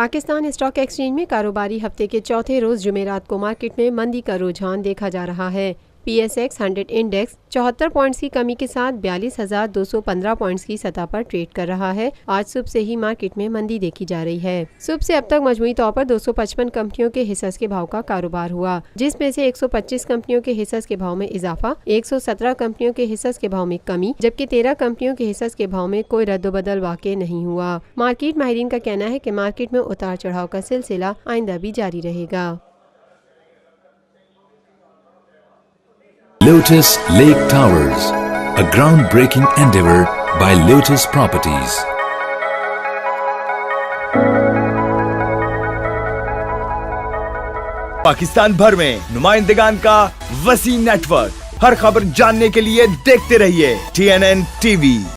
Pakistan stock exchange में कारोबारी हफ्ते के चौथे रोज जुमेरात को मार्केट में मंदी का रुझान देखा जा रहा है। PSX 100 इंडेक्स 74 पॉइंट्स की कमी के साथ 42,215 पॉइंट्स की सतह पर ट्रेड कर रहा है। आज सुबह से ही मार्केट में मंदी देखी जा रही है। सुबह से अब तक मजमूई तौर पर 255 कंपनियों के हिस्सों के भाव का कारोबार हुआ, जिसमें से 125 कंपनियों के हिस्सों के भाव में इजाफा, 117 कंपनियों के हिस्सों के भाव में कमी, जबकि 13 कंपनियों के हिस्सों के भाव में कोई रद्दोबदल वाक़ई नहीं हुआ। मार्केट माहिरीन का कहना है कि मार्केट में उतार चढ़ाव का सिलसिला आइंदा भी जारी रहेगा। Lotus Lake Towers, a groundbreaking endeavor by Lotus Properties. Pakistan भर में नुमाइंदगान का वसीम नेटवर्क, हर खबर जानने के लिए देखते रहिए TNN TV।